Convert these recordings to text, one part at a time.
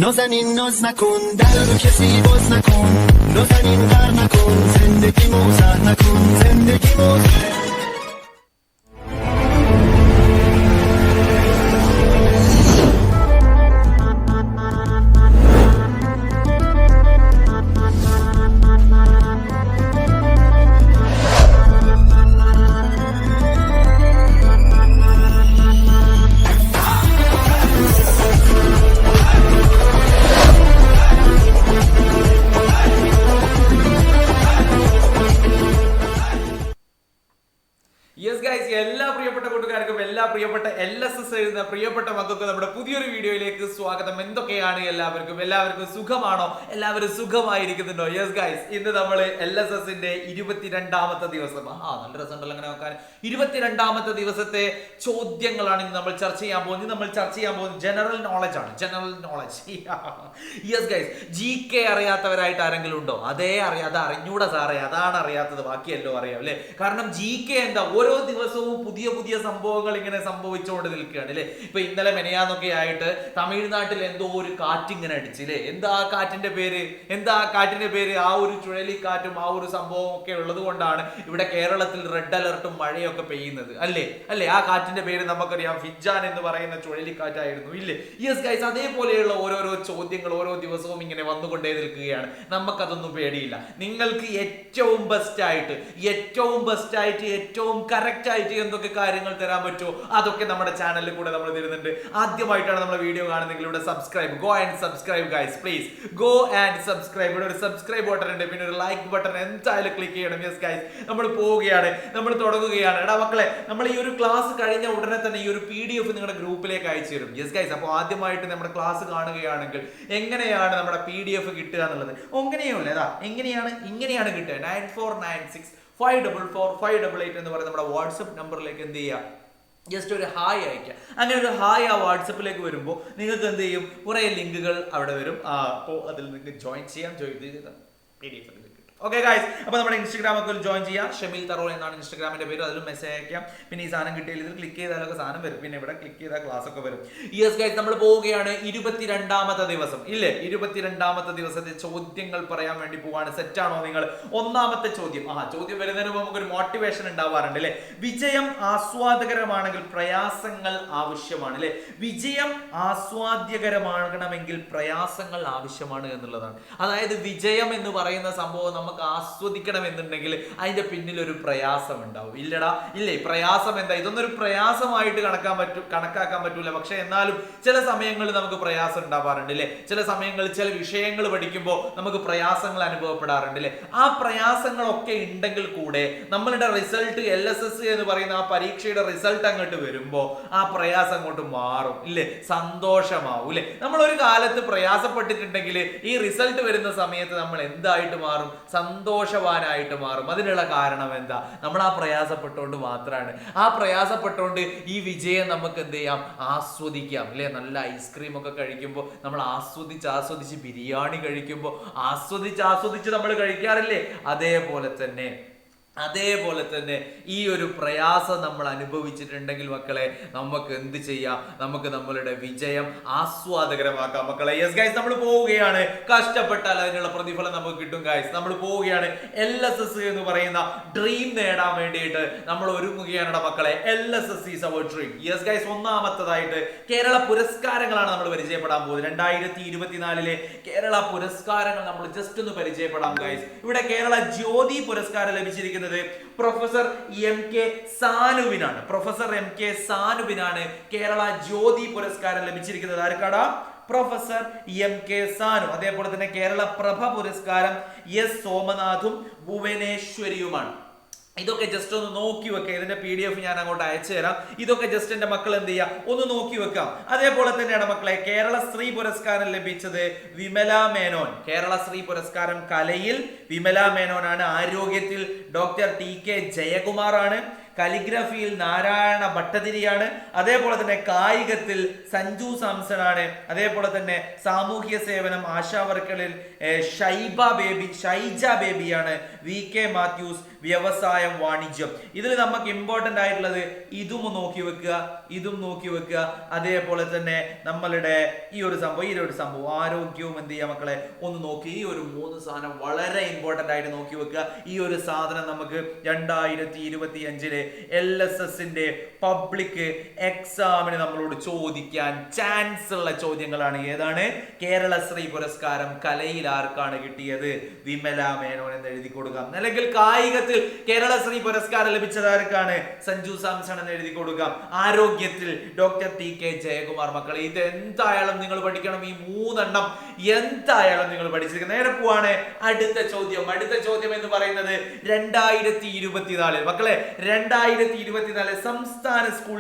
نازنین ناز نکن در رو کسی باز نکن نازنین غر نکن زندگی موزه نکن زندگی موزه yes guys, എല്ലാ പ്രിയപ്പെട്ട കൂട്ടുകാർക്കും എല്ലാ പ്രിയപ്പെട്ട LSS എഴുതുന്ന പ്രിയപ്പെട്ട മക്കൾക്കും നമ്മുടെ പുതിയൊരു വീഡിയോയിലേക്ക് സ്വാഗതം. എന്തൊക്കെയാണ് എല്ലാവർക്കും സുഖമാണോ? എല്ലാവരും സുഖമായിരിക്കുന്നുണ്ടോ? യെസ് ഗൈസ്, ഇന്ന് നമ്മൾ LSSന്റെ 22ാമത്തെ ദിവസം. നല്ല രസമുണ്ടല്ലോ അങ്ങനെ നോക്കാൻ. 22ാമത്തെ ദിവസത്തെ ചോദ്യങ്ങളാണ് ഇന്ന് നമ്മൾ ചർച്ച ചെയ്യാൻ പോകുന്നത്. ജനറൽ നോളജ് ആണ്. General knowledge. Yes guys, GK അറിയാത്തവരായിട്ട് ആരെങ്കിലും ഉണ്ടോ? അത് അറിഞ്ഞൂടാ സാറേ, അതാണ് അറിയാത്തത്, ബാക്കിയല്ലോ അറിയാം അല്ലേ? കാരണം GK എന്താ, ഓരോ ദിവസവും പുതിയ പുതിയ സംഭവങ്ങൾ ഇങ്ങനെ സംഭവിച്ചുകൊണ്ട് നിൽക്കുകയാണ് അല്ലെ. ഇപ്പൊ ഇന്നലെ മെനയാന്നൊക്കെ ആയിട്ട് തമിഴ്നാട്ടിൽ എന്തോ ഒരു കാറ്റിങ്ങനെ അടിച്ചില്ലേ. എന്താ ആ കാറ്റിന്റെ പേര്? ആ ഒരു ചുഴലിക്കാറ്റും ആ ഒരു സംഭവം ഒക്കെ ഉള്ളത് കൊണ്ടാണ് ഇവിടെ കേരളത്തിൽ റെഡ് അലർട്ടും മഴയൊക്കെ പെയ്യുന്നത് അല്ലേ. ആ കാറ്റിന്റെ പേര് നമുക്കറിയാം, ഫിജാൻ എന്ന് പറയുന്ന ചുഴലിക്കാറ്റായിരുന്നു ഇല്ലേ. യെസ് ഗൈസ്, അതേപോലെയുള്ള ഓരോരോ ചോദ്യങ്ങൾ ഓരോ ദിവസവും ഇങ്ങനെ വന്നുകൊണ്ടേ നിൽക്കുകയാണ്. നമുക്കതൊന്നും പേടിയില്ല. നിങ്ങൾക്ക് ഏറ്റവും ബെസ്റ്റ് ആയിട്ട് ഏറ്റവും കറക്റ്റ് ആയിട്ട് എന്തൊക്കെ കാര്യങ്ങൾ തരാൻ പറ്റുമോ അതൊക്കെ നമ്മുടെ ചാനലിൽ കൂടെ നമ്മൾ തരുന്നുണ്ട്. ആദ്യമായിട്ടാണ് നമ്മുടെ വീഡിയോ കാണുന്നെങ്കിൽ ഇവിടെ go and subscribe guys, please go and subscribe. ഇവിടെ ഒരു സബ്സ്ക്രൈബ് ബട്ടൺ ഉണ്ട്, പിന്നെ ഒരു ലൈക്ക് ബട്ടൺ എന്തായാലും ക്ലിക്ക് ചെയ്യണം. യെസ് ഗൈസ്, നമ്മൾ പോവുകയാണ്, നമ്മൾ തുടങ്ങുകയാണ്. എടാ മക്കളെ, നമ്മൾ ഈ ഒരു ക്ലാസ് കഴിഞ്ഞ ഉടനെ തന്നെ ഈ ഒരു PDF നിങ്ങളുടെ ഗ്രൂപ്പിലേക്ക് അയച്ചു തരും. യെസ് ഗൈസ്, അപ്പോൾ ആദ്യമായിട്ട് നമ്മുടെ ക്ലാസ് കാണുകയാണെങ്കിൽ എങ്ങനെയാണ് നമ്മുടെ PDF കിട്ടുക എന്നുള്ളത് ഇങ്ങനെയാണ് കിട്ടുക. 9496544588 എന്ന് പറയുന്ന നമ്മുടെ വാട്സപ്പ് നമ്പറിലേക്ക് എന്ത് ചെയ്യുക, ജസ്റ്റ് ഒരു ഹായ് അയക്കുക. അങ്ങനെ ഒരു ഹായ് ആ വാട്സപ്പിലേക്ക് വരുമ്പോൾ നിങ്ങൾക്ക് എന്ത് ചെയ്യും, കുറേ ലിങ്കുകൾ അവിടെ വരും. അപ്പോൾ അതിൽ നിങ്ങൾക്ക് ജോയിൻ ചെയ്ത് PDF കിട്ടും. ഓക്കെ ഗൈസ്, അപ്പോൾ നമ്മുടെ ഇൻസ്റ്റാഗ്രാം ഒക്കെ ജോയിൻ ചെയ്യാം. ഷമീൽ തറോൾ എന്നാണ് ഇൻസ്റ്റാഗ്രാമിന്റെ പേര്. അതിലും മെസ്സേജ് അയക്കാം. പിന്നെ ഈ സാധനം കിട്ടിയാൽ ഇതിൽ ക്ലിക്ക് ചെയ്താലൊക്കെ സാധനം വരും. പിന്നെ ഇവിടെ ക്ലിക്ക് ചെയ്താൽ ക്ലാസ് ഒക്കെ വരും. യെസ് ഗൈസ്, നമ്മൾ പോവുകയാണ് 22ാമത്തെ ദിവസം ഇല്ലേ. 22ാമത്തെ ദിവസത്തെ ചോദ്യങ്ങൾ പറയാൻ വേണ്ടി പോവാണ്. സെറ്റാണോ നിങ്ങൾ? ഒന്നാമത്തെ ചോദ്യം വരുന്നതിന് മുമ്പ് നമുക്കൊരു മോട്ടിവേഷൻ ഉണ്ടാവാറുണ്ട് അല്ലെ. വിജയം ആസ്വാദകരമാണെങ്കിൽ പ്രയാസങ്ങൾ ആവശ്യമാണ് അല്ലെ. വിജയം ആസ്വാദ്യകരമാകണമെങ്കിൽ പ്രയാസങ്ങൾ ആവശ്യമാണ് എന്നുള്ളതാണ്. അതായത് വിജയം എന്ന് പറയുന്ന സംഭവം നമുക്ക് ആസ്വദിക്കണം എന്നുണ്ടെങ്കിൽ അതിന്റെ പിന്നിൽ ഒരു പ്രയാസം ഉണ്ടാവും. ഇല്ലേ? പ്രയാസം എന്താ? ഇതൊന്നും ഒരു പ്രയാസമായിട്ട് കണക്കാക്കാൻ പറ്റൂല. പക്ഷെ എന്നാലും ചില സമയങ്ങളിൽ നമുക്ക് പ്രയാസം ഉണ്ടാവാറുണ്ട് അല്ലെ. ചില സമയങ്ങളിൽ ചില വിഷയങ്ങൾ പഠിക്കുമ്പോൾ നമുക്ക് പ്രയാസങ്ങൾ അനുഭവപ്പെടാറുണ്ട് അല്ലെ. ആ പ്രയാസങ്ങളൊക്കെ ഉണ്ടെങ്കിൽ കൂടെ നമ്മളുടെ റിസൾട്ട് LSS എന്ന് പറയുന്ന ആ പരീക്ഷയുടെ റിസൾട്ട് അങ്ങോട്ട് വരുമ്പോൾ ആ പ്രയാസം അങ്ങോട്ട് മാറും ഇല്ലേ, സന്തോഷമാവും ഇല്ലേ. നമ്മൾ ഒരു കാലത്ത് പ്രയാസപ്പെട്ടിട്ടുണ്ടെങ്കിൽ ഈ റിസൾട്ട് വരുന്ന സമയത്ത് നമ്മൾ എന്തായിട്ട് മാറും? സന്തോഷവാനായിട്ട് മാറും. അതിനുള്ള കാരണം എന്താ? നമ്മൾ ആ പ്രയാസപ്പെട്ടുകൊണ്ട് മാത്രമാണ്. ആ പ്രയാസപ്പെട്ടുകൊണ്ട് ഈ വിജയം നമുക്ക് എന്ത് ചെയ്യാം, ആസ്വദിക്കാം അല്ലെ. നല്ല ഐസ്ക്രീം ഒക്കെ കഴിക്കുമ്പോൾ നമ്മൾ ആസ്വദിച്ച് ബിരിയാണി കഴിക്കുമ്പോൾ ആസ്വദിച്ച് നമ്മൾ കഴിക്കാറില്ലേ. അതേപോലെ തന്നെ ഈ ഒരു പ്രയാസം നമ്മൾ അനുഭവിച്ചിട്ടുണ്ടെങ്കിൽ മക്കളെ നമുക്ക് എന്ത് ചെയ്യാം, നമുക്ക് നമ്മളുടെ വിജയം ആസ്വാദകരമാക്കാം മക്കളെ. യെസ് ഗൈസ്, നമ്മൾ പോവുകയാണ്. കഷ്ടപ്പെട്ടാൽ അതിനുള്ള പ്രതിഫലം നമുക്ക് കിട്ടും ഗൈസ്. നമ്മൾ പോവുകയാണ്. LSS എന്ന് പറയുന്ന ഡ്രീം നേടാൻ വേണ്ടിയിട്ട് നമ്മൾ ഒരുങ്ങുകയാണ് മക്കളെ. LSS is our dream. Yes guys, ഒന്നാമത്തതായിട്ട് കേരള പുരസ്കാരങ്ങളാണ് നമ്മൾ പരിചയപ്പെടാൻ പോകുന്നത്. 2024 കേരള പുരസ്കാരങ്ങൾ നമ്മൾ ജസ്റ്റ് ഒന്ന് പരിചയപ്പെടാം ഗൈസ്. ഇവിടെ കേരള ജ്യോതി പുരസ്കാരം ലഭിച്ചിരിക്കുന്നത് പ്രൊഫസർ MK സാനുവിനാണ് കേരള ജ്യോതി പുരസ്കാരം ലഭിച്ചിരിക്കുന്നത്. ആർക്കാടാ? Professor MK Sanu. അതേപോലെ തന്നെ കേരള പ്രഭ പുരസ്കാരം S സോമനാഥും ഭുവനേശ്വരിയുമാണ്. ഇതൊക്കെ ജസ്റ്റ് ഒന്ന് നോക്കി വെക്കാം. ഇതിന്റെ PDF ഞാൻ അങ്ങോട്ട് അയച്ചു തരാം. ഇതൊക്കെ ജസ്റ്റ് എന്റെ മക്കൾ എന്ത് ചെയ്യാം, ഒന്ന് നോക്കി വെക്കാം. അതേപോലെ തന്നെയാണ് മക്കളെ കേരള സ്ത്രീ പുരസ്കാരം ലഭിച്ചത് വിമല മേനോൻ. കേരള സ്ത്രീ പുരസ്കാരം കലയിൽ വിമല മേനോനാണ്. ആരോഗ്യത്തിൽ ഡോക്ടർ TK ജയകുമാറാണ്. കലിഗ്രഫിയിൽ നാരായണ ഭട്ടതിരിയാണ്. അതേപോലെ തന്നെ കായികത്തിൽ സഞ്ജു സാംസൺ ആണ്. അതേപോലെ തന്നെ സാമൂഹ്യ സേവനം ആശാവർക്കരിൽ ഷൈജ ബേബിയാണ്. VK മാത്യൂസ് വ്യവസായം, വാണിജ്യം. ഇതിൽ നമുക്ക് ഇമ്പോർട്ടന്റ് ആയിട്ടുള്ളത് ഇതും നോക്കി വെക്കുക, ഇതും നോക്കി വെക്കുക. അതേപോലെ തന്നെ നമ്മളുടെ ഈ ഒരു സംഭവം ആരോഗ്യവും എന്ത് ചെയ്യാം മക്കളെ ഒന്ന് നോക്കി. ഈ ഒരു 3 സാധനം വളരെ ഇമ്പോർട്ടന്റ് ആയിട്ട് നോക്കി വെക്കുക. ഈ ഒരു സാധനം നമുക്ക് 2025 LSSന്റെ പബ്ലിക് എക്സാമിന് നമ്മളോട് ചോദിക്കാൻ ചാൻസ് ഉള്ള ചോദ്യങ്ങളാണ്. ഏതാണ്? കേരളശ്രീ പുരസ്കാരം കലയിൽ ആർക്കാണ് കിട്ടിയത്? വിമല മേനോൻ എന്ന് എഴുതി കൊടുക്കാം. അല്ലെങ്കിൽ കായികത്തിൽ കേരളശ്രീ പുരസ്കാരം ലഭിച്ചത് ആർക്കാണ്? സഞ്ജു സാംസൺ എന്ന് എഴുതി കൊടുക്കാം. ആരോഗ്യത്തിൽ ഡോക്ടർ TK ജയകുമാർ. മക്കളെ ഇത് എന്തായാലും നിങ്ങൾ പഠിക്കണം. ഈ 3 എണ്ണം എന്തായാലും നിങ്ങൾ പഠിച്ചിരിക്കണം. നേരെ പോവാണ് അടുത്ത ചോദ്യം എന്ന് പറയുന്നത് 2024 മക്കളെ 2024 സംസ്ഥാന സ്കൂൾ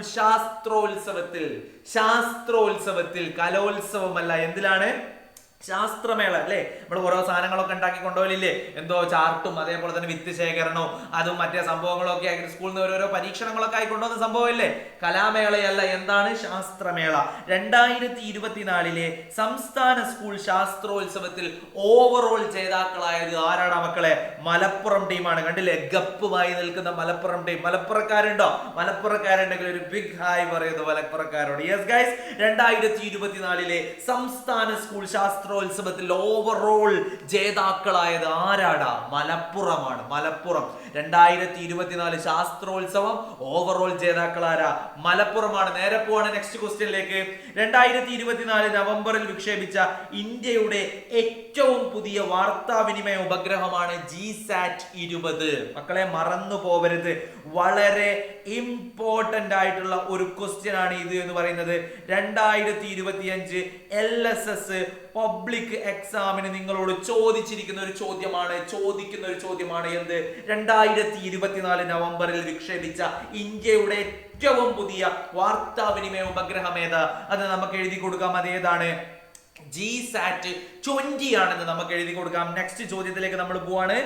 ശാസ്ത്രോത്സവത്തിൽ കലോത്സവമല്ല, എന്തിലാണ്? ശാസ്ത്രമേള അല്ലേ? നമ്മൾ ഓരോ സാധനങ്ങളൊക്കെ ഉണ്ടാക്കി കൊണ്ടുപോയില്ലേ? എന്തോ ചാർട്ടും അതേപോലെ തന്നെ വിത്ത് ശേഖരണവും അതും മറ്റേ സംഭവങ്ങളൊക്കെ ആയിട്ട് സ്കൂളിൽ നിന്ന് ഓരോരോ പരീക്ഷണങ്ങളൊക്കെ ആയി കൊണ്ടുവന്ന സംഭവമല്ലേ? കലാമേളയല്ല, എന്താണ്? ശാസ്ത്രമേള. 2024 സംസ്ഥാന സ്കൂൾ ശാസ്ത്രോത്സവത്തിൽ ഓവറോൾ ജേതാക്കളായത് ആരാണ് മക്കളെ? മലപ്പുറം ടീമാണ്. കണ്ടില്ലേ? ഗപ്പുമായി നിൽക്കുന്ന മലപ്പുറം ടീം. മലപ്പുറക്കാരുണ്ടോ? മലപ്പുറക്കാരുണ്ടെങ്കിൽ ഒരു ബിഗ് ഹായ് പറയുന്നു മലപ്പുറക്കാരോട്. യെസ് ഗൈസ്, 2024 സംസ്ഥാന സ്കൂൾ ശാസ്ത്രോത്സവത്തിൽ ഓവറോൾ ജേതാക്കളായത് ആരാടാ? മലപ്പുറമാണ്. മലപ്പുറം 2024 ശാസ്ത്രോത്സവം ഓവറോൾ ജേതാക്കളാരാ? മലപ്പുറമാണ്. നേരെ പോവാണ് നെക്സ്റ്റ് ക്വസ്റ്റ്യനിലേക്ക്. 2024 നവംബറിൽ വിക്ഷേപിച്ച ഇന്ത്യയുടെ ഏറ്റവും പുതിയ വാർത്താവിനിമയ ഉപഗ്രഹമാണ് GSAT 20. മക്കളെ മറന്നു പോവരുത്. വളരെ ഇമ്പോർട്ടന്റ് ആയിട്ടുള്ള ഒരു ക്വസ്റ്റ്യൻ ആണ് ഇത് എന്ന് പറയുന്നത്. 2025 LSS പബ്ലിക് എക്സാമിന് നിങ്ങളോട് ചോദിക്കുന്ന ഒരു ചോദ്യമാണ്. എന്ത്? 2024 നവംബറിൽ വിക്ഷേപിച്ച ഇന്ത്യയുടെ ഏറ്റവും പുതിയ വാർത്താവിനിമയ ഉപഗ്രഹം ഏതാ? അത് നമുക്ക് എഴുതി കൊടുക്കാം. അതേതാണ്? GSAT 20 ആണെന്ന് നമുക്ക് എഴുതി കൊടുക്കാം. നെക്സ്റ്റ് ചോദ്യത്തിലേക്ക് നമ്മൾ പോവാണ്.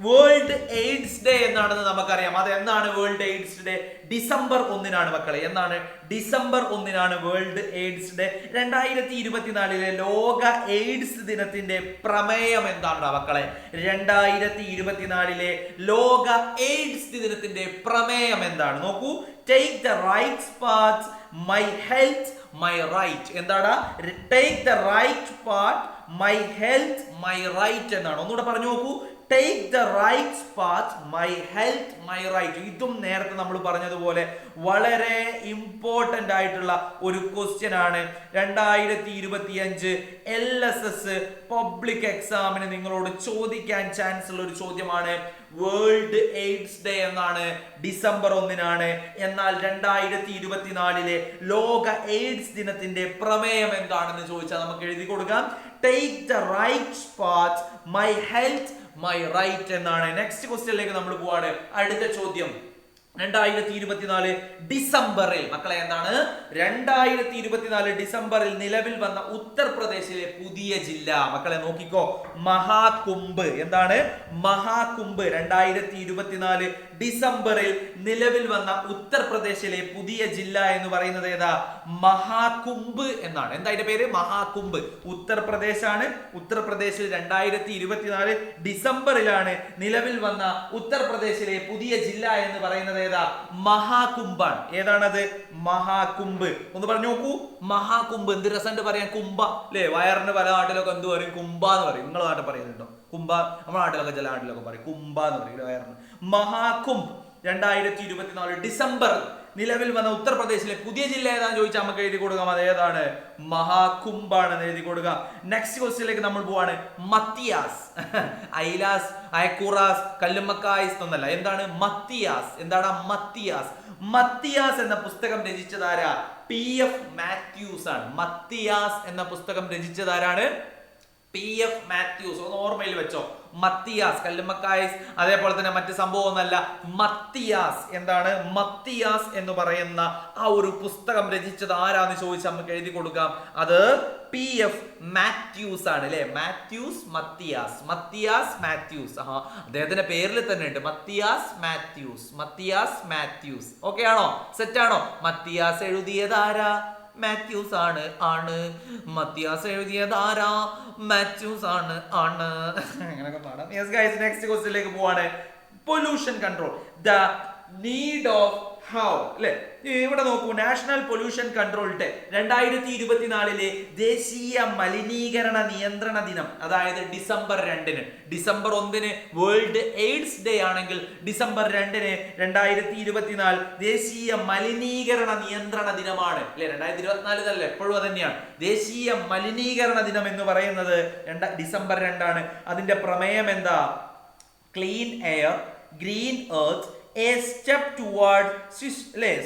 വേൾഡ് എയ്ഡ്സ് ഡേ എന്നാണെന്ന് നമുക്കറിയാം. അത് എന്നാണ് വേൾഡ് എയ്ഡ്സ് ഡേ? ഡിസംബർ 1 മക്കളെ. എന്നാണ്? December 1 world AIDS day. 2024 ലോക എയ്ഡ്സ് ദിനത്തിന്റെ പ്രമേയം എന്താണ് മക്കളെ? 2024 ലോക എയ്ഡ്സ് ദിനത്തിന്റെ പ്രമേയം എന്താണ്? നോക്കൂ. Take the right path, my health my right. എന്താടാ? Take the right path, my health my right എന്നാണ്. ഒന്നുകൂടെ പറഞ്ഞു നോക്കൂ. Take the right path, my health my right. ഇതും നേരത്തെ നമ്മൾ പറഞ്ഞതുപോലെ വളരെ ഇമ്പോർട്ടന്റ് ആയിട്ടുള്ള ഒരു ക്വസ്റ്റ്യൻ ആണ്. 2025 LSS പബ്ലിക് എക്സാമിന് നിങ്ങളോട് ചോദിക്കാൻ ചാൻസ് ഉള്ള ഒരു ചോദ്യമാണ്. വേൾഡ് എയ്ഡ്സ് ഡേ എന്നാണ്, ഡിസംബർ 1. എന്നാൽ 2024 ലോക എയ്ഡ്സ് ദിനത്തിന്റെ പ്രമേയം എന്താണെന്ന് ചോദിച്ചാൽ നമുക്ക് എഴുതി കൊടുക്കാം. Take the right path, my health my right എന്നാണ്. നെക്സ്റ്റ് ക്വസ്റ്റ്യനിലേക്ക് നമ്മൾ പോവാണ്. അടുത്ത ചോദ്യം 2024 ഡിസംബറിൽ മക്കളെ എന്താണ്? 2024 ഡിസംബറിൽ നിലവിൽ വന്ന ഉത്തർപ്രദേശിലെ പുതിയ ജില്ല മക്കളെ നോക്കിക്കോ. മഹാകുംഭ്. എന്താണ്? മഹാകുംഭ്. 2024 ഡിസംബറിൽ നിലവിൽ വന്ന ഉത്തർപ്രദേശിലെ പുതിയ ജില്ല എന്ന് പറയുന്നത് ഏതാ? മഹാകുംഭ് എന്നാണ്. എന്താ അതിന്റെ പേര്? മഹാകുംഭ്. ഉത്തർപ്രദേശാണ്. ഉത്തർപ്രദേശിൽ 2024 ഡിസംബറിലാണ് നിലവിൽ വന്ന ഉത്തർപ്രദേശിലെ പുതിയ ജില്ല എന്ന് പറയുന്നത് ഏതാ? മഹാകുംഭാണ്. ഏതാണത്? മഹാകുംഭ്. ഒന്ന് പറഞ്ഞു നോക്കൂ. മഹാകുംഭ്. എന്ത് രസമുണ്ട് പറയാൻ. കുംഭ അല്ലേ? വയറിന് പല നാട്ടിലൊക്കെ എന്ത് പറയും? കുംഭ എന്ന് പറയും. നിങ്ങളുടെ നാട്ടിൽ പറയുന്നുണ്ടോ കുംഭ? നമ്മുടെ നാട്ടിലൊക്കെ ചില നാട്ടിലൊക്കെ പറയും കുംഭ എന്ന് പറയും വയറിന്. മഹാകുംഭ് 2024 ഡിസംബർ നിലവിൽ വന്ന ഉത്തർപ്രദേശിലെ പുതിയ ജില്ല ഏതാണെന്ന് ചോദിച്ചാൽ നമുക്ക് എഴുതി കൊടുക്കാം. അത് ഏതാണ്? മഹാകുംഭാണെന്ന് എഴുതി കൊടുക്കാം. നെക്സ്റ്റ് ക്വസ്റ്റ്യനിലേക്ക് നമ്മൾ പോവാണ്. മത്തിയാസ്. ഐലാസ്, അയക്കുറാസ്, കല്ലുമ്മക്കായ്സ് എന്നല്ല. എന്താണ്? മത്തിയാസ്. എന്താണ് മത്തിയാസ്? മത്തിയാസ് എന്ന പുസ്തകം രചിച്ചതാരാ? PF മാത്യൂസ് ആണ്. മത്തിയാസ് എന്ന പുസ്തകം രചിച്ചതാരാണ്? PF മാത്യൂസ്. ഒന്ന് ഓർമ്മയിൽ വെച്ചോ. മത്തിയാസ്. കല്ലുമ്മക്കായ്സ് അതേപോലെ തന്നെ മറ്റ് സംഭവം ഒന്നല്ല. മത്തിയാസ്. എന്താണ്? മത്തിയാസ് എന്ന് പറയുന്ന ആ ഒരു പുസ്തകം രചിച്ചത് ആരാന്ന് ചോദിച്ചാൽ നമുക്ക് എഴുതി കൊടുക്കാം. അത് PF മാത്യൂസ് ആണ് അല്ലെ? മാത്യൂസ്, മത്തിയാസ്. മത്തിയാസ് മാത്യൂസ്. അദ്ദേഹത്തിന്റെ പേരിൽ തന്നെ ഉണ്ട് മത്തിയാസ് മാത്യൂസ്. മത്തിയാസ് മാത്യൂസ്. ഓക്കെ ആണോ? സെറ്റ് ആണോ? മത്തിയാസ് എഴുതിയതാരാ? മാത്യൂസ് ആണ്. മത്തിയാസ് എഴുതിയതാരാ? മാത്യൂസ് ആണ്. അങ്ങനെയൊക്കെ പാടാം. യെസ് ഗൈസ്, നെക്സ്റ്റ് ക്വസ്റ്റ്യനിലേക്ക് പോവാണ്. Pollution control, the need of how അല്ലെ. ഇവിടെ നോക്കൂ, നാഷണൽ പൊല്യൂഷൻ കൺട്രോൾ ഡേ 2024 ദേശീയ മലിനീകരണ നിയന്ത്രണ ദിനം, അതായത് ഡിസംബർ 2-ന്. ഡിസംബർ 1-ന് വേൾഡ് എയ്ഡ്സ് ഡേ ആണെങ്കിൽ ഡിസംബർ 2-ന് 2024 ദേശീയ മലിനീകരണ നിയന്ത്രണ ദിനമാണ് അല്ലെ. 2024 അല്ല, എപ്പോഴും അത് തന്നെയാണ്. ദേശീയ മലിനീകരണ ദിനം എന്ന് പറയുന്നത് ഡിസംബർ 2-ആണ്. അതിന്റെ പ്രമേയം എന്താ? Clean air, green earth, A step toward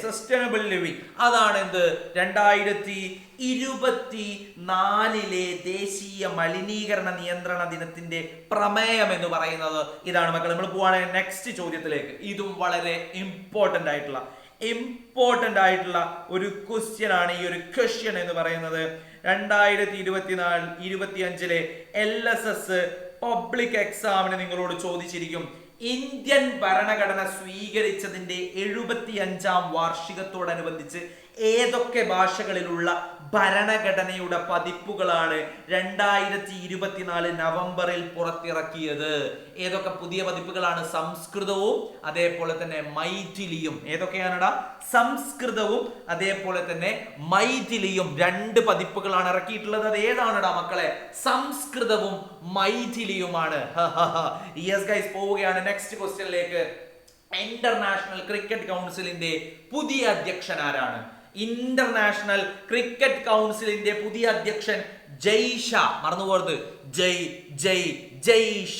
sustainable living. അതാണ് എന്ത് 2024 ദേശീയ മലിനീകരണ നിയന്ത്രണ ദിനത്തിന്റെ പ്രമേയം എന്ന് പറയുന്നത് ഇതാണ് മക്കൾ. നമ്മൾ പോവാണെങ്കിൽ നെക്സ്റ്റ് ചോദ്യത്തിലേക്ക്. ഇതും വളരെ ഇമ്പോർട്ടന്റ് ആയിട്ടുള്ള ഒരു ക്വസ്റ്റ്യൻ ആണ് ഈ ഒരു ക്വസ്റ്റ്യൻ എന്ന് പറയുന്നത്. 2024-25 LSS പബ്ലിക് എക്സാമിന് നിങ്ങളോട് ചോദിച്ചിരിക്കും, ഇന്ത്യൻ ഭരണഘടന സ്വീകരിച്ചതിന്റെ 75-ാം വാർഷികത്തോടനുബന്ധിച്ച് ഏതൊക്കെ ഭാഷകളിലുള്ള ഭരണഘടനയുടെ പതിപ്പുകളാണ് 2024 നവംബറിൽ പുറത്തിറക്കിയത്? ഏതൊക്കെ പുതിയ പതിപ്പുകളാണ്? സംസ്കൃതവും അതേപോലെ തന്നെ മൈഥിലിയും. ഏതൊക്കെയാണടാ? സംസ്കൃതവും അതേപോലെ തന്നെ മൈഥിലിയും 2 പതിപ്പുകളാണ് ഇറക്കിയിട്ടുള്ളത്. അത് ഏതാണടാ മക്കളെ? സംസ്കൃതവും മൈഥിലിയുമാണ്. യെസ് ഗൈസ്, പോവുകയാണ് നെക്സ്റ്റ് ക്വസ്റ്റ്യനിലേക്ക്. ഇന്റർനാഷണൽ ക്രിക്കറ്റ് കൗൺസിലിന്റെ പുതിയ അധ്യക്ഷൻ ആരാണ്? ഇന്റർനാഷണൽ ക്രിക്കറ്റ് കൗൺസിലിന്റെ പുതിയ അധ്യക്ഷൻ ജയ്ഷ. മറന്നുപോകരുത്, ജയ്ഷ.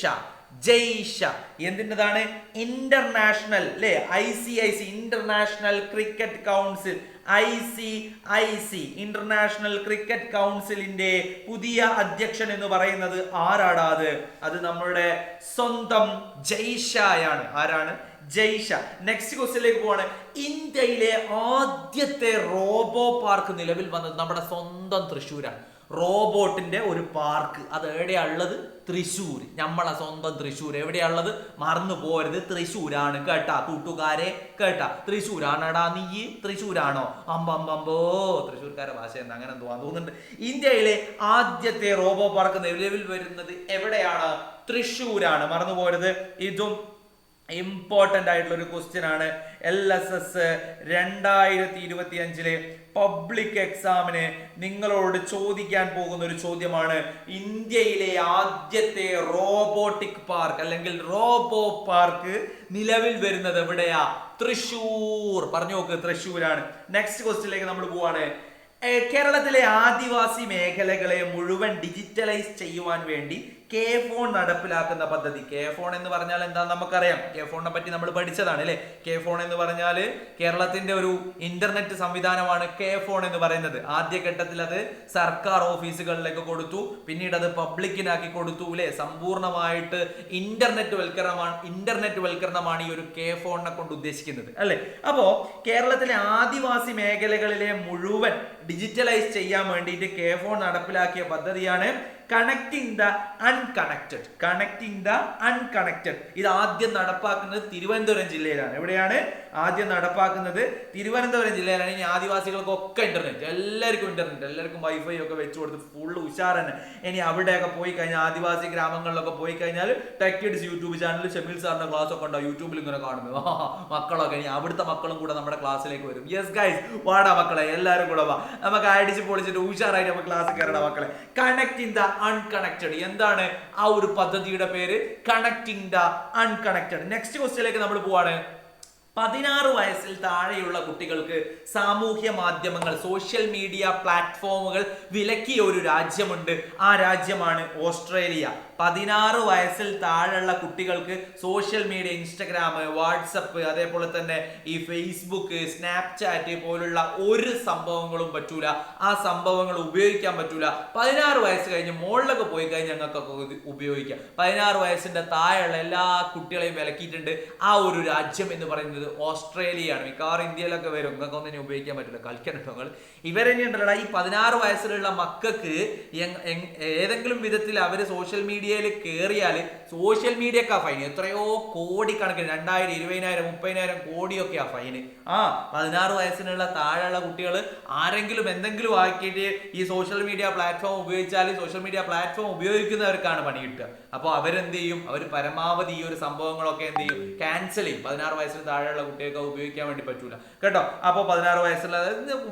എന്തിൻ്റെതാണ്? ഇന്റർനാഷണൽ അല്ലെ, ICIC international cricket council, ICIC international cricket കൗൺസിലിന്റെ പുതിയ അധ്യക്ഷൻ എന്ന് പറയുന്നത് ആരാടാ? അത് നമ്മുടെ സ്വന്തം ജയ്ഷയാണ്. ആരാണ്? ജയ്ഷ. നെക്സ്റ്റ് ക്വസ്റ്റ്യനിലേക്ക് പോവാണ്. ഇന്ത്യയിലെ ആദ്യത്തെ റോബോ പാർക്ക് നിലവിൽ വന്നത് നമ്മുടെ സ്വന്തം തൃശ്ശൂരാണ്. റോബോട്ടിന്റെ ഒരു പാർക്ക്. അത് എവിടെയാണുള്ളത്? തൃശ്ശൂർ. നമ്മളെ സ്വന്തം തൃശ്ശൂർ. എവിടെയാണുള്ളത്? മറന്നു പോരുത്, തൃശ്ശൂരാണ് കേട്ടാ കൂട്ടുകാരെ, കേട്ടാ. തൃശ്ശൂരാണടാ നീ? തൃശ്ശൂരാണോ? അമ്പമ്പോ, തൃശ്ശൂർക്കാരെ ഭാഷ എന്താ അങ്ങനെ എന്തോ തോന്നുന്നുണ്ട്. ഇന്ത്യയിലെ ആദ്യത്തെ റോബോ പാർക്ക് നിലവിൽ വരുന്നത് എവിടെയാണ്? തൃശ്ശൂരാണ്. മറന്നു പോരുത്. ഇതും ഇമ്പോർട്ടന്റ് ആയിട്ടുള്ള ഒരു ക്വസ്റ്റ്യൻ ആണ്. LSS 2025 പബ്ലിക് എക്സാമിന് നിങ്ങളോട് ചോദിക്കാൻ പോകുന്ന ഒരു ചോദ്യമാണ്. ഇന്ത്യയിലെ ആദ്യത്തെ റോബോട്ടിക് പാർക്ക് അല്ലെങ്കിൽ റോബോ പാർക്ക് നിലവിൽ വരുന്നത് എവിടെയാ? തൃശ്ശൂർ. പറഞ്ഞു നോക്ക്, തൃശ്ശൂരാണ്. നെക്സ്റ്റ് ക്വസ്റ്റ്യനിലേക്ക് നമ്മൾ പോവാണ്. കേരളത്തിലെ ആദിവാസി മേഖലകളെ മുഴുവൻ ഡിജിറ്റലൈസ് ചെയ്യുവാൻ വേണ്ടി K-Phone നടപ്പിലാക്കുന്ന പദ്ധതി. K-Phone എന്ന് പറഞ്ഞാൽ എന്താ നമുക്കറിയാം. K-Phone പറ്റി നമ്മൾ പഠിച്ചതാണ് അല്ലെ. K-Phone എന്ന് പറഞ്ഞാൽ കേരളത്തിന്റെ ഒരു ഇന്റർനെറ്റ് സംവിധാനമാണ് K-Phone എന്ന് പറയുന്നത്. ആദ്യഘട്ടത്തിൽ അത് സർക്കാർ ഓഫീസുകളിലേക്ക് കൊടുത്തു, പിന്നീട് അത് പബ്ലിക്കിനാക്കി കൊടുത്തു അല്ലെ. സമ്പൂർണമായിട്ട് ഇന്റർനെറ്റ് വൽക്കരണമാണ് ഈ ഒരു K-Phone കൊണ്ട് ഉദ്ദേശിക്കുന്നത് അല്ലെ. അപ്പോ കേരളത്തിലെ ആദിവാസി മേഖലകളിലെ മുഴുവൻ ഡിജിറ്റലൈസ് ചെയ്യാൻ വേണ്ടിയിട്ട് K-Phone നടപ്പിലാക്കിയ പദ്ധതിയാണ് കണക്ടിങ് ദ അൺകണക്റ്റഡ്. ഇത് ആദ്യം നടപ്പാക്കുന്നത് തിരുവനന്തപുരം ജില്ലയിലാണ്. എവിടെയാണ് ആദ്യം നടപ്പാക്കുന്നത്? തിരുവനന്തപുരം ജില്ലയിലാണ്. ഇനി ആദിവാസികൾക്കൊക്കെ ഇന്റർനെറ്റ്, എല്ലാവർക്കും വൈഫൈ ഒക്കെ വെച്ച് കൊടുത്ത് ഫുള്ള് ഉഷാർ തന്നെ. ഇനി അവിടെയൊക്കെ പോയി കഴിഞ്ഞാൽ, ആദിവാസി ഗ്രാമങ്ങളിലൊക്കെ പോയി കഴിഞ്ഞാൽ ടെക്കിഡ്സ് യൂട്യൂബ് ചാനലിൽ ഷമീൽ സാറിന്റെ ക്ലാസ് ഒക്കെ ഉണ്ടാവും. യൂട്യൂബിൽ ഇങ്ങനെ കാണുന്നത് മക്കളൊക്കെ. ഇനി അവിടുത്തെ മക്കളും കൂടെ നമ്മുടെ ക്ലാസ്സിലേക്ക് വരും. യെസ് ഗൈസ്, വാടാ മക്കളെ, എല്ലാവരും കൂടെ വാ. നമുക്ക് അടിച്ച് പൊളിച്ചിട്ട് ഉഷാറായിട്ട് നമുക്ക് ക്ലാസ് കയറണം മക്കളെ. Connecting the unconnected. എന്താണ് ആ ഒരു പദ്ധതിയുടെ പേര്? Connecting the unconnected. നെക്സ്റ്റ് ക്വസ്റ്റ്യനിലേക്ക് നമ്മൾ പോവാണ്. 16 വയസ്സിൽ താഴെയുള്ള കുട്ടികൾക്ക് സാമൂഹ്യ മാധ്യമങ്ങൾ, സോഷ്യൽ മീഡിയ പ്ലാറ്റ്ഫോമുകൾ വിലക്കിയ ഒരു രാജ്യമുണ്ട്. ആ രാജ്യമാണ് ഓസ്ട്രേലിയ. 16 വയസ്സിൽ താഴെയുള്ള കുട്ടികൾക്ക് സോഷ്യൽ മീഡിയ, ഇൻസ്റ്റഗ്രാം, വാട്സപ്പ്, അതേപോലെ തന്നെ ഈ ഫേസ്ബുക്ക്, സ്നാപ്ചാറ്റ് പോലുള്ള ഒരു സംഭവങ്ങളും പറ്റൂല. ആ സംഭവങ്ങൾ ഉപയോഗിക്കാൻ പറ്റൂല. 16 വയസ്സ് കഴിഞ്ഞ് മുകളിലൊക്കെ പോയി കഴിഞ്ഞാൽ ഞങ്ങൾക്കൊക്കെ ഉപയോഗിക്കാം. 16 വയസ്സിന്റെ താഴെയുള്ള എല്ലാ കുട്ടികളെയും വിലക്കിയിട്ടുണ്ട്. ആ ഒരു രാജ്യം എന്ന് പറയുന്നത് ഓസ്ട്രേലിയയാണ്. മിക്കവാറും ഇന്ത്യയിലൊക്കെ വരും. നിങ്ങൾക്ക് ഒന്നും ഉപയോഗിക്കാൻ പറ്റില്ല. കളിക്കണങ്ങൾ ഇവരെന്നെ ഉണ്ടല്ലോ. ഈ 16 വയസ്സിലുള്ള മക്കൾക്ക് ഏതെങ്കിലും വിധത്തിൽ അവർ സോഷ്യൽ മീഡിയ മീഡിയയിൽ കയറിയാൽ സോഷ്യൽ മീഡിയക്കാ ഫൈൻ. എത്രയോ കോടിക്കണക്കിന് 2000, 20,000, 30,000 കോടിയൊക്കെയാ ഫൈന്. 16 വയസ്സിനുള്ള താഴെയുള്ള കുട്ടികൾ ആരെങ്കിലും എന്തെങ്കിലും ആക്കിയിട്ട് ഈ സോഷ്യൽ മീഡിയ പ്ലാറ്റ്ഫോം ഉപയോഗിച്ചാൽ സോഷ്യൽ മീഡിയ പ്ലാറ്റ്ഫോം ഉപയോഗിക്കുന്നവർക്കാണ് പണി കിട്ടുക. അപ്പോൾ അവരെന്ത് ചെയ്യും? അവർ പരമാവധി ഈ ഒരു സംഭവങ്ങളൊക്കെ എന്ത് ചെയ്യും? ക്യാൻസൽ ചെയ്യും. 16 വയസ്സിന് താഴെയുള്ള കുട്ടികൾക്ക് ഉപയോഗിക്കാൻ വേണ്ടി പറ്റൂല കേട്ടോ. അപ്പോൾ 16 വയസ്സുള്ള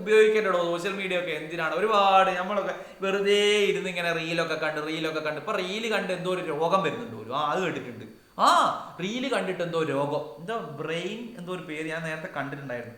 ഉപയോഗിക്കേണ്ടോ സോഷ്യൽ മീഡിയ ഒക്കെ? എന്തിനാണ്? ഒരുപാട് നമ്മളൊക്കെ വെറുതെ ഇരുന്ന് ഇങ്ങനെ റീലൊക്കെ കണ്ട് ഇപ്പൊ റീല് കണ്ട് എന്തോ ഒരു രോഗം വരുന്നുണ്ട് പോലും. അത് കേട്ടിട്ടുണ്ട്. റീല് കണ്ടിട്ട് എന്തോ രോഗം, എന്തോ ബ്രെയിൻ എന്തോ ഒരു പേര് ഞാൻ നേരത്തെ കണ്ടിട്ടുണ്ടായിരുന്നു.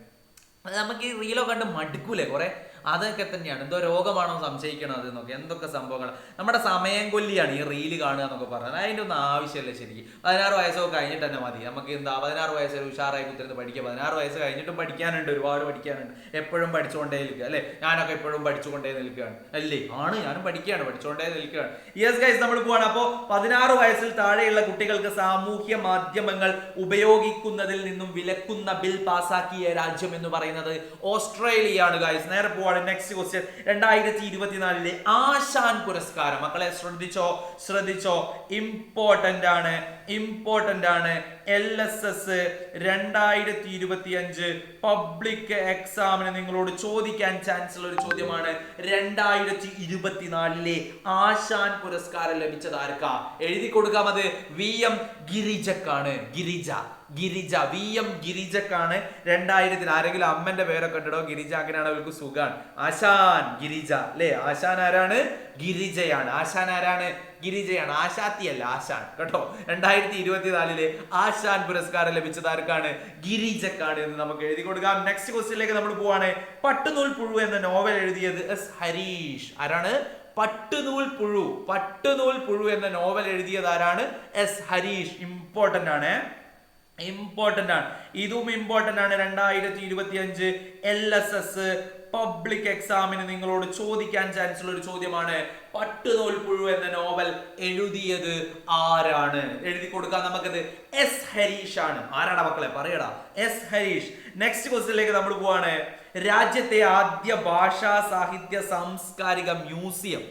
അത് നമുക്ക് ഈ റീലൊക്കെ കണ്ട് മടുക്കൂലേ കുറെ? അതൊക്കെ തന്നെയാണ്. എന്തോ രോഗമാണോ സംശയിക്കണം അത് എന്നൊക്കെ എന്തൊക്കെ സംഭവങ്ങൾ. നമ്മുടെ സമയം കൊല്ലിയാണ് ഈ റീല് കാണുക എന്നൊക്കെ പറഞ്ഞത്. അതിൻ്റെ ഒന്നും ആവശ്യമില്ല ശരിക്കും. 16 വയസ്സൊക്കെ കഴിഞ്ഞിട്ട് തന്നെ മതി നമുക്ക്. എന്താ 16 വയസ്സിൽ ഉഷാറായി കുത്തിരുന്ന് പഠിക്കുക. 16 വയസ്സ് കഴിഞ്ഞിട്ടും പഠിക്കാനുണ്ട്, ഒരുപാട് പഠിക്കാനുണ്ട്. എപ്പോഴും പഠിച്ചുകൊണ്ടേ നിൽക്കുക അല്ലേ? ഞാനൊക്കെ എപ്പോഴും പഠിച്ചുകൊണ്ടേ നിൽക്കുകയാണ് അല്ലേ? ഞാനും പഠിക്കുകയാണ്, പഠിച്ചുകൊണ്ടേ നിൽക്കുകയാണ്. യെസ് ഗൈസ്, നമ്മൾ പോവാണ്. അപ്പോൾ 16 വയസ്സിൽ താഴെയുള്ള കുട്ടികൾക്ക് സാമൂഹ്യ മാധ്യമങ്ങൾ ഉപയോഗിക്കുന്നതിൽ നിന്നും വിലക്കുന്ന ബിൽ പാസാക്കിയ രാജ്യം എന്ന് പറയുന്നത് ഓസ്ട്രേലിയയാണ് ഗൈസ്. നേരെ പോവാണ്. Next question. 2024 ആശാൻ പുരസ്കാരം. മക്കളെ ശ്രദ്ധിച്ചോ, ഇമ്പോർട്ടന്റ് ആണ്. LSS 2025 പബ്ലിക് എക്സാമിന് നിങ്ങളോട് ചോദിക്കാൻ ചാൻസ് ഉള്ള ഒരു ചോദ്യമാണ്. 2024 ആശാൻ പുരസ്കാരം ലഭിച്ചത് ആർക്കാ? എഴുതി കൊടുക്കാം. അത് VM ഗിരിജക്കാണ്. ഗിരിജ VM ഗിരിജക്കാണ്. 2000 ആരെങ്കിലും അമ്മന്റെ പേരൊക്കെ ഉണ്ടോ? ഗിരിജ, അങ്ങനെയാണ് അവർക്ക് സുഖാണ്. ആശാൻ ഗിരിജ അല്ലേ? ആശാൻ ആരാണ്? ഗിരിജയാണ്. ഗിരിജയാണ്. ആശാത്തിയല്ല, ആശാൻ കേട്ടോ. 2024 ആശാൻ പുരസ്കാരം ലഭിച്ചത് ആർക്കാണ്? ഗിരിജക്കാണ് എന്ന് നമുക്ക് എഴുതി കൊടുക്കാം. നെക്സ്റ്റ് ക്വസ്റ്റ്യനിലേക്ക് നമ്മൾ പോവാണ്. പട്ടുനൂൽ പുഴു എന്ന നോവൽ എഴുതിയത് S ഹരീഷ്. ആരാണ്? പട്ടുനൂൽ പുഴു എന്ന നോവൽ എഴുതിയത് ആരാണ്? S ഹരീഷ്. ഇമ്പോർട്ടന്റ് ആണ്. ഇതും ഇമ്പോർട്ടന്റ് ആണ്. 2025 LSS പബ്ലിക് എക്സാമിന് നിങ്ങളോട് ചോദിക്കാൻ ചാൻസ് ഉള്ള ഒരു ചോദ്യമാണ്. പട്ടുനൂൽ പുഴു എന്ന നോവൽ എഴുതിയത് ആരാണ്? എഴുതി കൊടുക്കാൻ നമുക്കത് S ഹരീഷ് ആണ്. ആരാടാ മക്കളെ? പറയടാ. S ഹരീഷ്. നെക്സ്റ്റ് ക്വസ്റ്റ്യനിലേക്ക് നമ്മൾ പോവാണ്. രാജ്യത്തെ ആദ്യ ഭാഷാ സാഹിത്യ സാംസ്കാരിക മ്യൂസിയം,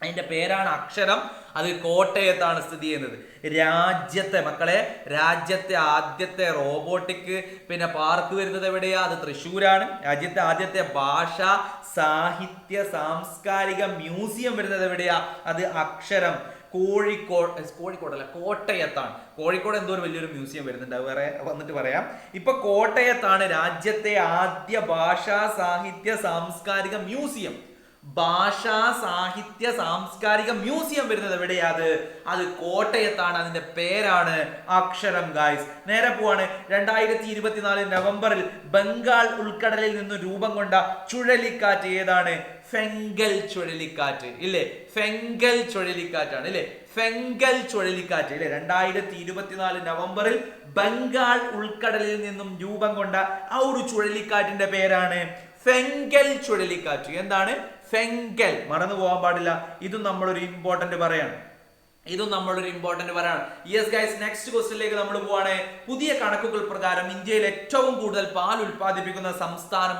അതിന്റെ പേരാണ് അക്ഷരം. അത് കോട്ടയത്താണ് സ്ഥിതി ചെയ്യുന്നത്. രാജ്യത്തെ ആദ്യത്തെ റോബോട്ടിക് പാർക്ക് വരുന്നത് എവിടെയാ? അത് തൃശ്ശൂരാണ്. രാജ്യത്തെ ആദ്യത്തെ ഭാഷാ സാഹിത്യ സാംസ്കാരിക മ്യൂസിയം വരുന്നത് എവിടെയാ? അത് അക്ഷരം. കോഴിക്കോടല്ല, കോട്ടയത്താണ്. കോഴിക്കോട് എന്തോ ഒരു വലിയൊരു മ്യൂസിയം വരുന്നുണ്ട്, അത് വേറെ വന്നിട്ട് പറയാം. ഇപ്പൊ കോട്ടയത്താണ് രാജ്യത്തെ ആദ്യ ഭാഷാ സാഹിത്യ സാംസ്കാരിക മ്യൂസിയം. വരുന്നത് എവിടെയാ? അത് കോട്ടയത്താണ്. അതിന്റെ പേരാണ് അക്ഷരം ഗൈസ്. നേരെ പോവാണ്. 2024 നവംബറിൽ ബംഗാൾ ഉൾക്കടലിൽ നിന്ന് രൂപം കൊണ്ട ചുഴലിക്കാറ്റ് ഏതാണ്? ഫെങ്കൽ ചുഴലിക്കാറ്റ് ഇല്ലേ? ഫെങ്കൽ ചുഴലിക്കാറ്റാണ് ഇല്ലേ? 2024 നവംബറിൽ ബംഗാൾ ഉൾക്കടലിൽ നിന്നും രൂപം കൊണ്ട ആ ഒരു ചുഴലിക്കാറ്റിന്റെ പേരാണ് ഫെങ്കൽ ചുഴലിക്കാറ്റ്. എന്താണ്? ഫെങ്കൽ. മറന്നു പോകാൻ പാടില്ല. ഇതും നമ്മളൊരു ഇമ്പോർട്ടന്റ് പറയാണ്. യെസ് ഗൈസ്, നെക്സ്റ്റ് ക്വസ്റ്റ്യനിലേക്ക് നമ്മൾ പോവാണ്. പുതിയ കണക്കുകൾ പ്രകാരം ഇന്ത്യയിൽ ഏറ്റവും കൂടുതൽ പാൽ ഉൽപ്പാദിപ്പിക്കുന്ന സംസ്ഥാനം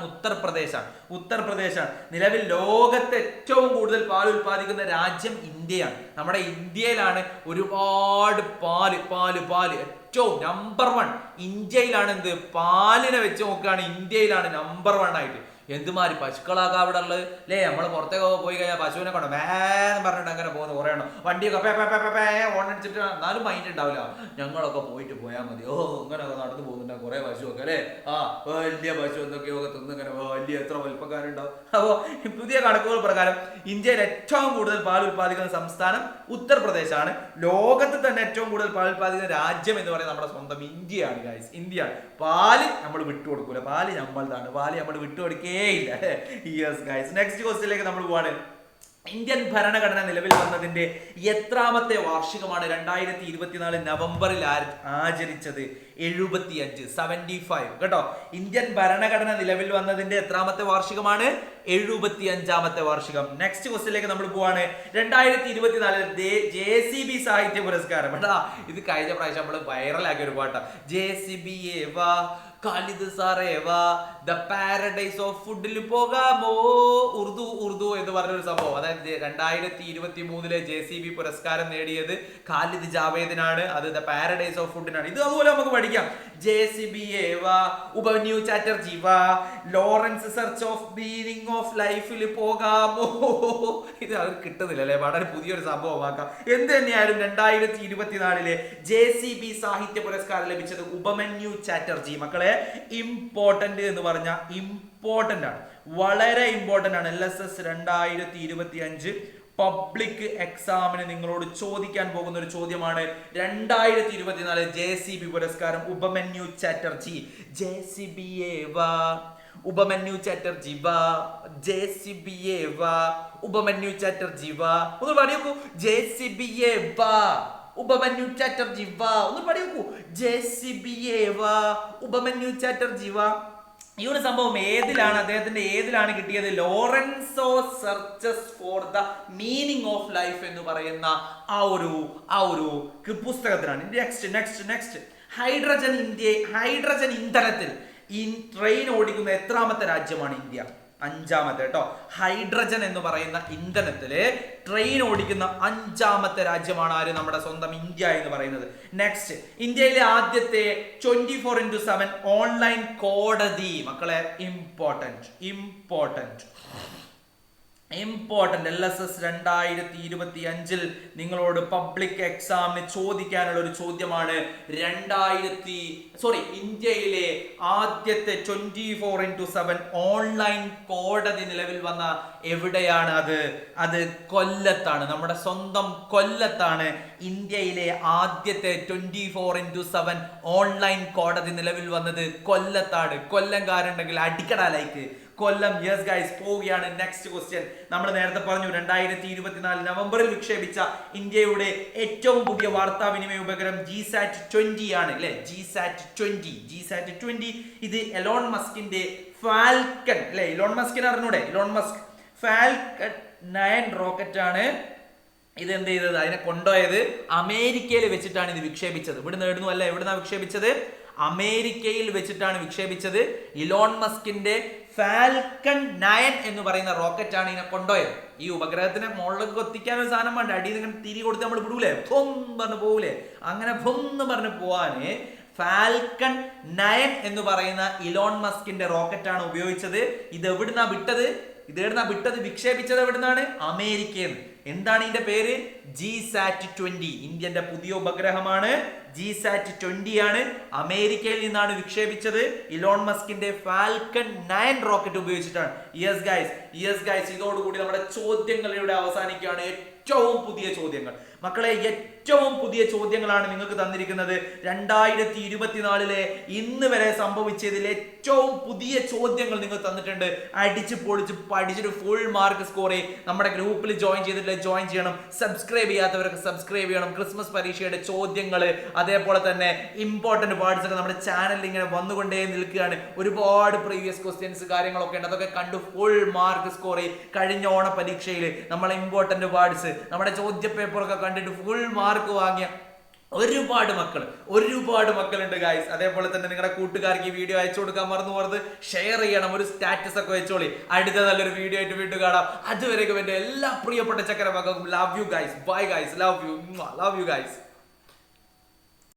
ഉത്തർപ്രദേശാണ്. നിലവിൽ ലോകത്ത് ഏറ്റവും കൂടുതൽ പാൽ ഉൽപ്പാദിക്കുന്ന രാജ്യം ഇന്ത്യയാണ്. നമ്മുടെ ഇന്ത്യയിലാണ് ഒരുപാട് പാല് ഏറ്റവും നമ്പർ 1 ഇന്ത്യയിലാണ്. എന്ത് പാലിനെ വെച്ച് നോക്കുകയാണ്, ഇന്ത്യയിലാണ് നമ്പർ 1 ആയിട്ട്. എന്തുമാതിരി പശുക്കളാകാം അവിടെ ഉള്ളത് അല്ലേ? നമ്മൾ പുറത്തേക്ക് പോയി കഴിഞ്ഞാൽ പശുവിനെ കൊണ്ട് വേന്ന് പറഞ്ഞിട്ട് അങ്ങനെ പോകുന്നത് കുറേ എണ്ണം. വണ്ടിയൊക്കെ ഓണടിച്ചിട്ട് എന്നാലും മൈൻഡ് ഉണ്ടാവില്ല. ഞങ്ങളൊക്കെ പോയാൽ മതി. ഇങ്ങനെയൊക്കെ നടന്നു പോകുന്നുണ്ട് കുറേ പശുവൊക്കെ അല്ലേ? വലിയ പശു എന്തൊക്കെയോ തിന്ന് ഇങ്ങനെ വലിയ എത്ര വലിപ്പക്കാരുണ്ടാവും. അപ്പോൾ പുതിയ കണക്കുകൾ പ്രകാരം ഇന്ത്യയിൽ ഏറ്റവും കൂടുതൽ പാൽ ഉൽപ്പാദിക്കുന്ന സംസ്ഥാനം ഉത്തർപ്രദേശാണ്. ലോകത്ത് തന്നെ ഏറ്റവും കൂടുതൽ പാൽ ഉൽപ്പാദിക്കുന്ന രാജ്യം എന്ന് പറയുന്നത് നമ്മുടെ സ്വന്തം ഇന്ത്യയാണ് ഗൈസ്. ഇന്ത്യയാണ്. പാല് നമ്മൾ വിട്ടുകൊടുക്കൂല. പാല് നമ്മളതാണ്. പാല് നമ്മൾ വിട്ടുകൊടുക്കേ ഇല്ല. യെസ് ഗൈസ്, നെക്സ്റ്റ് ക്വസ്റ്റ്യനിലേക്ക് നമ്മൾ പോവാണ്. ഇന്ത്യൻ ഭരണഘടന നിലവിൽ വന്നതിന്റെ എത്രാമത്തെ വാർഷികമാണ് 2024 നവംബറിൽ ആചരിച്ചത്? 75 കേട്ടോ. ഇന്ത്യൻ ഭരണഘടന നിലവിൽ വന്നതിന്റെ എത്രാമത്തെ വാർഷികമാണ്? 75ാമത്തെ വാർഷികം. നെക്സ്റ്റ് ക്വസ്റ്റ്യനിലേക്ക് നമ്മൾ പോവാണ്. 2024 JCB സാഹിത്യ പുരസ്കാരം. ഇത് കഴിഞ്ഞ പ്രാവശ്യം നമ്മൾ വൈറലാക്കിയ ഒരു പാട്ടാ. JCB വാ ഖാലിദ് സാറേ വാ, ദ പാരഡൈസ് ഓഫ് ഫുഡിൽ പോകാമോ, ഉറുദു എന്ന് പറഞ്ഞൊരു സംഭവം. അതായത് 2023 JCB പുരസ്കാരം നേടിയത് ഖാലിദ് ജാവേദിനാണ്. അത് ദ പാരഡൈസ് ഓഫ് ഫുഡിനാണ്. ഇത് അതുപോലെ നമുക്ക് പഠിക്കാം. JCB വാ, ഉപന്യു ചാറ്റർജി വാ, Lawrence search of meaning of ലൈഫിൽ പോകാമോ. ഇത് അവർ കിട്ടുന്നില്ല അല്ലെ, വളരെ പുതിയൊരു സംഭവമാക്കാം. എന്ത് തന്നെയായാലും 2024 JCB സാഹിത്യ പുരസ്കാരം ലഭിച്ചത് ഉപമന്യു ചാറ്റർജി. മക്കളെ ഇമ്പോർട്ടന്റ് എന്ന് പറഞ്ഞാൽ ഇമ്പോർട്ടന്റ് ആണ്, വളരെ ഇമ്പോർട്ടന്റ് ആണ്. LSS 2025 പബ്ലിക് എക്സാമിന് നിങ്ങളോട് ചോദിക്കാൻ പോകുന്ന ഒരു ചോദ്യമാണ്. 2024 JCB പുരസ്കാരം ഉപമന്യു ചാറ്റർജി. JCB വാ, ഉപമന്യു ചാറ്റർജി വാ, JCB വാ, ഉപമന്യു ചാറ്റർജി വാ. ഒന്ന് പറയൂ, JCB വാ, ഉപമന്യു ചാറ്റർജി വാ. ഒന്ന് പറയൂ, JCB വാ, ഉപമന്യു ചാറ്റർജി വാ. ഈ ഒരു സംഭവം അദ്ദേഹത്തിന്റെ ഏതിലാണ് കിട്ടിയത്? Lorenzo searches for the meaning of life എന്ന് പറയുന്ന ആ ഒരു പുസ്തകത്തിലാണ്. നെക്സ്റ്റ് ഹൈഡ്രജൻ ഇന്ധനത്തിൽ ട്രെയിൻ ഓടിക്കുന്ന എത്രാമത്തെ രാജ്യമാണ്? ഇന്ത്യ. 5ാമത്തെ കേട്ടോ. ഹൈഡ്രജൻ എന്ന് പറയുന്ന ഇന്ധനത്തില് ട്രെയിൻ ഓടിക്കുന്ന 5ാമത്തെ രാജ്യമാണ് ആര്? നമ്മുടെ സ്വന്തം ഇന്ത്യ എന്ന് പറയുന്നത്. നെക്സ്റ്റ്, ഇന്ത്യയിലെ ആദ്യത്തെ 24x7 ഓൺലൈൻ കോടതി. മക്കളെ ഇമ്പോർട്ടന്റ് LSS 2025 നിങ്ങളോട് പബ്ലിക് എക്സാമിന് ചോദിക്കാനുള്ള ഒരു ചോദ്യമാണ്. ഇന്ത്യയിലെ ആദ്യത്തെ 24x7 ഓൺലൈൻ കോടതി നിലവിൽ വന്ന എവിടെയാണ്? അത് കൊല്ലത്താണ്. നമ്മുടെ സ്വന്തം കൊല്ലത്താണ് ഇന്ത്യയിലെ ആദ്യത്തെ 24x7 ഓൺലൈൻ കോടതി നിലവിൽ വന്നത്. കൊല്ലത്താണ്. കൊല്ലംകാരുണ്ടെങ്കിൽ അടിക്കടാ ലൈക്ക്. കൊല്ലം. യെസ് ഗൈസ്, പോവുകയാണ്. Next question. നമ്മൾ നേരത്തെ പറഞ്ഞു 2024 നവംബറിൽ വിക്ഷേപിച്ച ഇന്ത്യയുടെ ഏറ്റവും പുതിയ വാർത്താവിനിമയ ഉപഗ്രഹം GSAT 20 ആണ് അല്ലെ. GSAT 20. ഇത് എലോൺ മസ്കിന്റെ ഫാൽക്കൺ അല്ലെ. ഇലോൺ മസ്കിനെ അറിഞ്ഞൂടെ? ഇലോൺ മസ്ക് ഫാൽക്കൺ 9 റോക്കറ്റ് ആണ്. ഇത് എന്ത് ചെയ്തത്? അതിനെ കൊണ്ടുപോയത് അമേരിക്കയിൽ വെച്ചിട്ടാണ് ഇത് വിക്ഷേപിച്ചത്. ഇവിടെ നേടുന്നു അല്ല, എവിടുന്നാണ് വിക്ഷേപിച്ചത്? അമേരിക്കയിൽ വെച്ചിട്ടാണ് വിക്ഷേപിച്ചത്. ഇലോൺ മസ്കിന്റെ ഫാൽക്കൺ 9 എന്ന് പറയുന്ന റോക്കറ്റ് ആണ് ഇതിനെ കൊണ്ടുപോയത്. ഈ ഉപഗ്രഹത്തിനെ മുകളിലേക്ക് കൊത്തിക്കാൻ ഒരു സാധനം വേണ്ട, അടിയിൽ നിന്ന് തിരി കൊടുത്ത് നമ്മൾ വിടൂലേ, ഭും പറഞ്ഞ് പോകൂലേ, അങ്ങനെ ഭും എന്ന് പറഞ്ഞ് പോവാന് ഫാൽക്കൺ 9 എന്ന് പറയുന്ന ഇലോൺ മസ്കിന്റെ റോക്കറ്റ് ആണ് ഉപയോഗിച്ചത്. ഇത് എവിടുന്നാ വിട്ടത്? വിക്ഷേപിച്ചത് എവിടുന്നാണ്? അമേരിക്കയിൽ. എന്താണ് ഇതിന്റെ പേര്? GSAT 20. ഇന്ത്യന്റെ പുതിയ ഉപഗ്രഹമാണ്. GSAT 20 ആണ്. അമേരിക്കയിൽ നിന്നാണ് വിക്ഷേപിച്ചത്. ഇലോൺ മസ്കിന്റെ ഫാൽക്കൺ 9 റോക്കറ്റ് ഉപയോഗിച്ചിട്ടാണ്. യെസ് ഗൈസ്, ഇതോടുകൂടി നമ്മുടെ ചോദ്യങ്ങൾ ഇവിടെ അവസാനിക്കുകയാണ്. ഏറ്റവും പുതിയ ചോദ്യങ്ങൾ മക്കളെ, ഏറ്റവും പുതിയ ചോദ്യങ്ങളാണ് നിങ്ങൾക്ക് തന്നിരിക്കുന്നത്. 2024 ഇന്ന് വരെ സംഭവിച്ചതിൽ ഏറ്റവും പുതിയ ചോദ്യങ്ങൾ നിങ്ങൾ തന്നിട്ടുണ്ട്. അടിച്ച് പൊളിച്ച് പഠിച്ചിട്ട് ഫുൾ മാർക്ക് സ്കോർ ചെയ്യും. നമ്മുടെ ഗ്രൂപ്പിൽ ജോയിൻ ചെയ്യണം. സബ്സ്ക്രൈബ് ചെയ്യാത്തവരൊക്കെ സബ്സ്ക്രൈബ് ചെയ്യണം. ക്രിസ്മസ് പരീക്ഷയുടെ ചോദ്യങ്ങൾ, അതേപോലെ തന്നെ ഇമ്പോർട്ടന്റ് പാർട്സ് ഒക്കെ നമ്മുടെ ചാനലിൽ ഇങ്ങനെ വന്നുകൊണ്ടേ നിൽക്കുകയാണ്. ഒരുപാട് പ്രീവിയസ് ക്വസ്റ്റ്യൻസ് കാര്യങ്ങളൊക്കെ ഉണ്ട്. അതൊക്കെ കണ്ട് ഫുൾ മാർക്ക് സ്കോർ ചെയ്യും. കഴിഞ്ഞ ഓണ പരീക്ഷയിൽ നമ്മളെ ഇമ്പോർട്ടന്റ് പാർട്സ്, നമ്മുടെ ചോദ്യ പേപ്പറൊക്കെ കണ്ടിട്ട് ഫുൾ മാർക്ക് വാങ്ങിയ ഒരുപാട് മക്കളുണ്ട് ഗൈസ്. അതേപോലെ തന്നെ നിങ്ങളുടെ കൂട്ടുകാർക്ക് ഈ വീഡിയോ അയച്ചു കൊടുക്കാൻ മറന്നു ഷെയർ ചെയ്യണം. ഒരു സ്റ്റാറ്റസ് ഒക്കെ വെച്ചോളി. അടുത്ത നല്ലൊരു വീഡിയോ ആയിട്ട് വീണ്ടും കാണാം. അതുവരെയും എന്റെ എല്ലാ പ്രിയപ്പെട്ട ചക്കര മക്കൾക്കും love you guys. Bye guys. Love you guys.